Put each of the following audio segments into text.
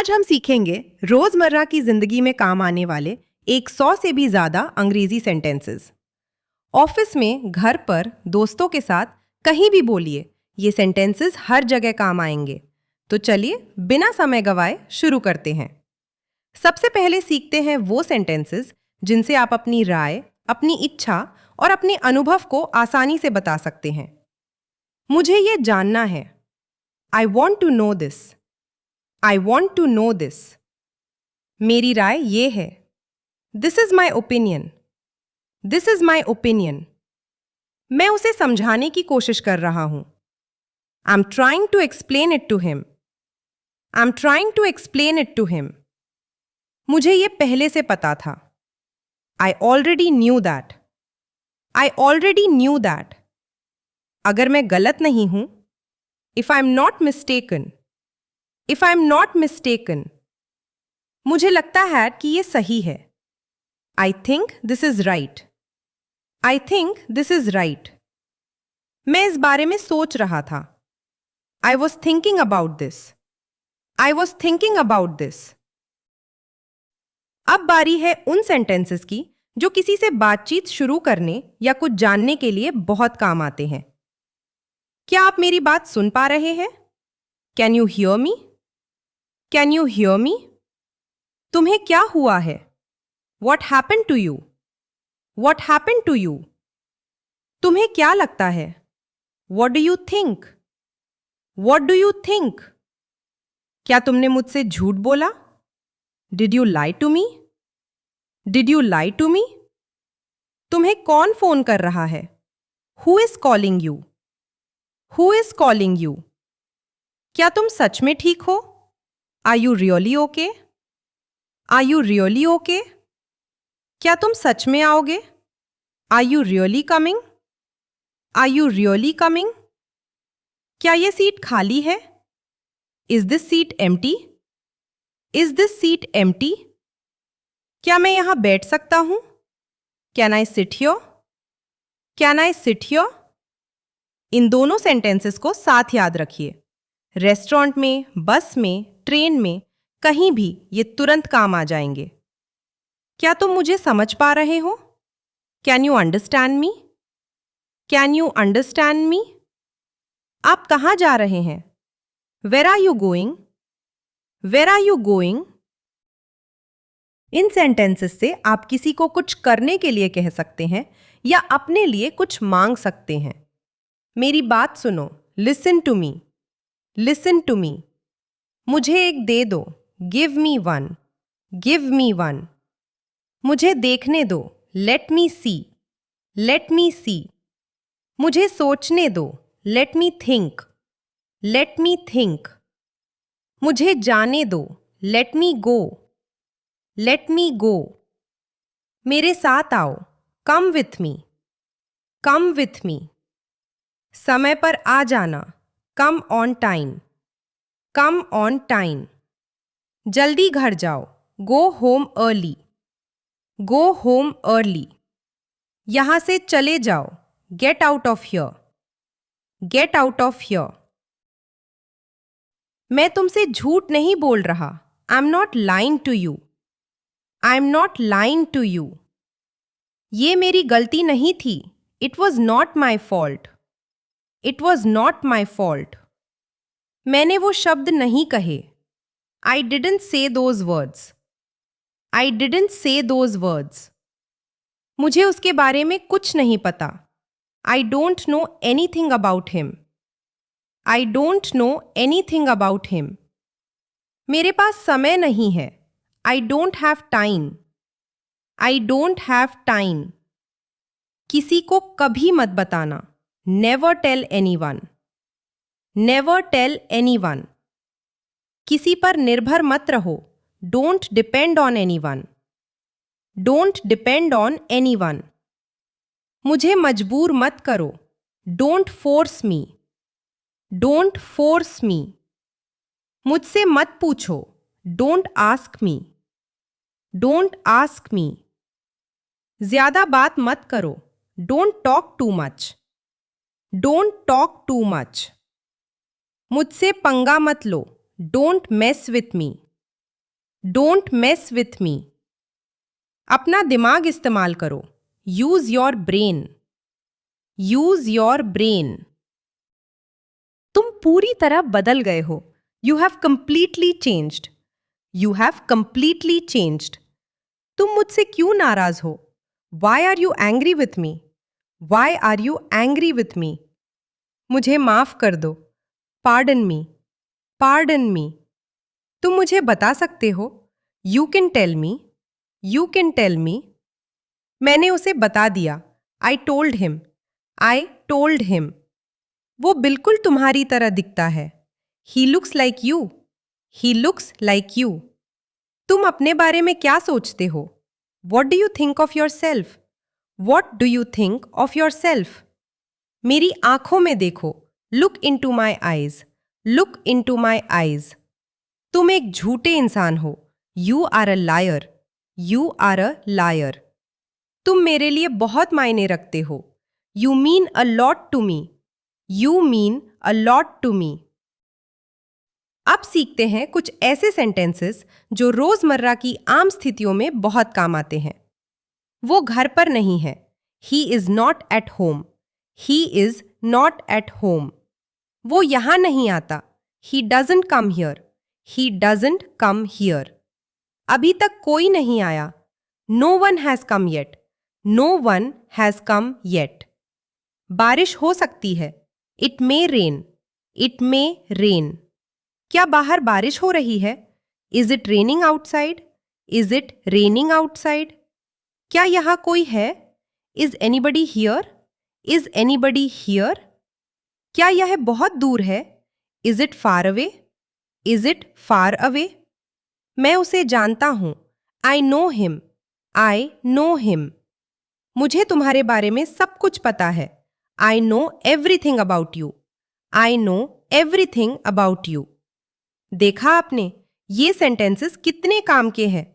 आज हम सीखेंगे रोजमर्रा की जिंदगी में काम आने वाले 100 से भी ज्यादा अंग्रेजी सेंटेंसेस। ऑफिस में, घर पर, दोस्तों के साथ कहीं भी बोलिए, ये सेंटेंसेस हर जगह काम आएंगे। तो चलिए बिना समय गवाए शुरू करते हैं। सबसे पहले सीखते हैं वो सेंटेंसेस जिनसे आप अपनी राय, अपनी इच्छा और अपने अनुभव को आसानी से बता सकते हैं। मुझे ये जानना है। I want to know this. I want to know this. मेरी राय ये है। This is my opinion. This is my opinion. मैं उसे समझाने की कोशिश कर रहा हूं। I'm trying to explain it to him. I'm trying to explain it to him. मुझे ये पहले से पता था। I already knew that. I already knew that. अगर मैं गलत नहीं हूं, if I'm not mistaken. If I'm not mistaken. मुझे लगता है कि ये सही है। I think this is right. I think this is right. मैं इस बारे में सोच रहा था। I was thinking about this. I was thinking about this. अब बारी है उन सेंटेंसेस की जो किसी से बातचीत शुरू करने या कुछ जानने के लिए बहुत काम आते हैं। क्या आप मेरी बात सुन पा रहे हैं? Can you hear me? Can you hear me? तुम्हें क्या हुआ है? What happened to you? What happened to you? तुम्हें क्या लगता है? What do you think? What do you think? क्या तुमने मुझसे झूठ बोला? Did you lie to me? Did you lie to me? तुम्हें कौन फोन कर रहा है? Who is calling you? Who is calling you? क्या तुम सच में ठीक हो? Are you really okay? Are you really okay? क्या तुम सच में आओगे? Are you really coming? Are you really coming? क्या ये सीट खाली है? Is this seat empty? Is this seat empty? क्या मैं यहाँ बैठ सकता हूँ? Can I sit here? Can I sit here? इन दोनों सेंटेंसेस को साथ याद रखिए। रेस्टोरेंट में, बस में, ट्रेन में, कहीं भी ये तुरंत काम आ जाएंगे। क्या तुम मुझे समझ पा रहे हो? Can you understand me? Can you understand me? आप कहाँ जा रहे हैं? Where are you going? Where are you going? इन सेंटेंसेस से आप किसी को कुछ करने के लिए कह सकते हैं या अपने लिए कुछ मांग सकते हैं। मेरी बात सुनो। Listen to me. Listen to me. मुझे एक दे दो। Give me one. Give me one. मुझे देखने दो। Let me see. Let me see. मुझे सोचने दो। Let me think. Let me think. मुझे जाने दो। Let me go. Let me go. मेरे साथ आओ। Come with me. Come with me. समय पर आ जाना। Come on time. Come on time. जल्दी घर जाओ। गो home early. Go home early. यहां से चले जाओ। Get out of here. Get out of here. मैं तुमसे झूठ नहीं बोल रहा। I am not lying to you. I am not lying to you. ये मेरी गलती नहीं थी। It was not my fault. It was not my fault. मैंने वो शब्द नहीं कहे। I didn't say those words. I didn't say those words. मुझे उसके बारे में कुछ नहीं पता। I don't know anything about him. I don't know anything about him. मेरे पास समय नहीं है। I don't have time. I don't have time. किसी को कभी मत बताना। Never tell anyone. Never tell anyone. किसी पर निर्भर मत रहो। Don't depend on anyone. Don't depend on anyone. मुझे मजबूर मत करो। Don't force me. Don't force me. मुझसे मत पूछो। Don't ask me. Don't ask me. ज्यादा बात मत करो। Don't talk too much. Don't talk too much. मुझसे पंगा मत लो। Don't mess with me. Don't mess with me. अपना दिमाग इस्तेमाल करो। Use your brain. Use your brain. तुम पूरी तरह बदल गए हो। You have completely changed. You have completely changed. तुम मुझसे क्यों नाराज हो? Why are you angry with me? Why are you angry with me? मुझे माफ कर दो। Pardon me. Pardon me. तुम मुझे बता सकते हो? You can tell me. You can tell me. मैंने उसे बता दिया। I told him. I told him. वो बिल्कुल तुम्हारी तरह दिखता है। He looks like you. He looks like you. तुम अपने बारे में क्या सोचते हो? What do you think of yourself? What do you think of yourself? मेरी आंखों में देखो। Look into my eyes. Look into my eyes. तुम एक झूठे इंसान हो। You are a liar. You are a liar. तुम मेरे लिए बहुत मायने रखते हो। You mean a lot to me. You mean a lot to me. अब सीखते हैं कुछ ऐसे सेंटेंसेस जो रोजमर्रा की आम स्थितियों में बहुत काम आते हैं। वो घर पर नहीं है। He is not at home. He is not at home. वो यहां नहीं आता। He doesn't come here. He doesn't come here. अभी तक कोई नहीं आया। No one has come yet. No one has come yet. बारिश हो सकती है। It may rain. It may rain. क्या बाहर बारिश हो रही है? Is it raining outside? Is it raining outside? क्या यहां कोई है? Is anybody here? Is anybody here? क्या यह बहुत दूर है? Is it far away? Is it far away? मैं उसे जानता हूं। I know him. I know him. मुझे तुम्हारे बारे में सब कुछ पता है। I know everything about you. I know everything about you. देखा आपने, ये सेंटेंसेस कितने काम के हैं।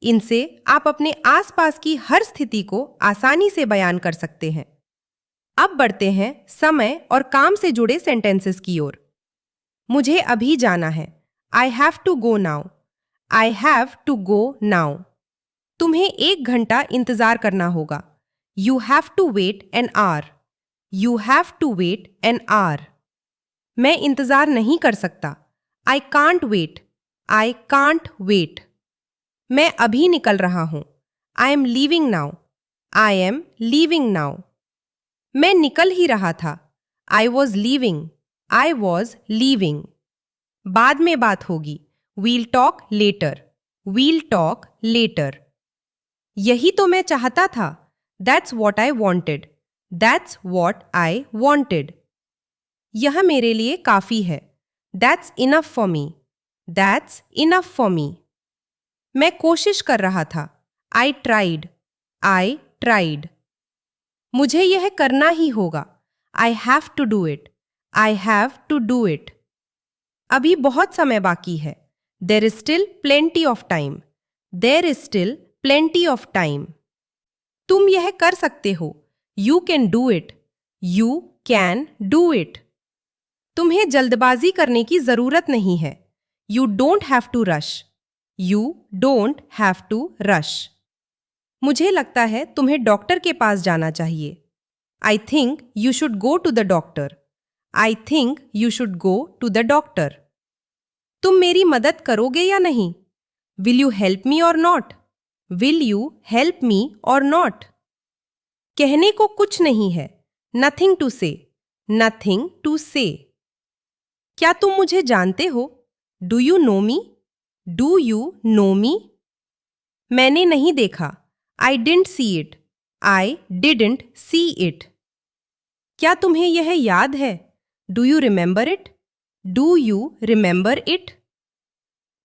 इनसे आप अपने आसपास की हर स्थिति को आसानी से बयान कर सकते हैं। अब बढ़ते हैं समय और काम से जुड़े सेंटेंसेस की ओर। मुझे अभी जाना है। I have to go now. I have to go now. तुम्हें 1 घंटा इंतजार करना होगा। You have to wait an hour. You have to wait an hour. मैं इंतजार नहीं कर सकता। I can't wait. I can't wait. मैं अभी निकल रहा हूं। I am leaving now. I am leaving now. मैं निकल ही रहा था। I was leaving. I was leaving. बाद में बात होगी। We'll talk later. We'll talk later. यही तो मैं चाहता था। That's what I wanted. That's what I wanted. यह मेरे लिए काफी है। That's enough for me. That's enough for me. मैं कोशिश कर रहा था। I tried. I tried. मुझे यह करना ही होगा। I have to do it. I have to do it. अभी बहुत समय बाकी है। There is still plenty of time. There is still plenty of time. तुम यह कर सकते हो। You can do it. You can do it. तुम्हें जल्दबाजी करने की जरूरत नहीं है। You don't have to rush. You don't have to rush. मुझे लगता है तुम्हें डॉक्टर के पास जाना चाहिए। I think you should go to the doctor. I think you should go to the doctor. तुम मेरी मदद करोगे या नहीं? Will you help me or not? Will you help me or not? कहने को कुछ नहीं है। Nothing to say. Nothing to say. क्या तुम मुझे जानते हो? Do you know me? Do you know me? मैंने नहीं देखा। I didn't see it. I didn't see it. क्या तुम्हें यह याद है? Do you remember it? Do you remember it?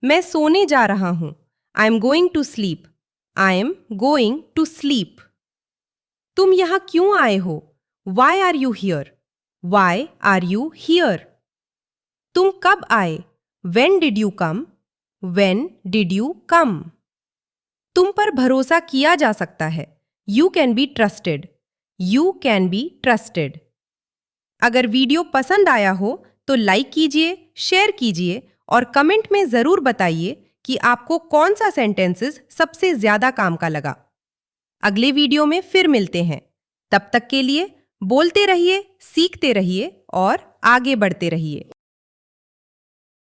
मैं सोने जा रहा हूं। I am going to sleep. I am going to sleep. तुम यहां क्यों आए हो? Why are you here? Why are you here? तुम कब आए? When did you come? When did you come? तुम पर भरोसा किया जा सकता है। You can be trusted. You can be trusted. अगर वीडियो पसंद आया हो तो लाइक कीजिए, शेयर कीजिए और कमेंट में जरूर बताइए कि आपको कौन सा सेंटेंसेस सबसे ज्यादा काम का लगा। अगले वीडियो में फिर मिलते हैं। तब तक के लिए बोलते रहिए, सीखते रहिए और आगे बढ़ते रहिए।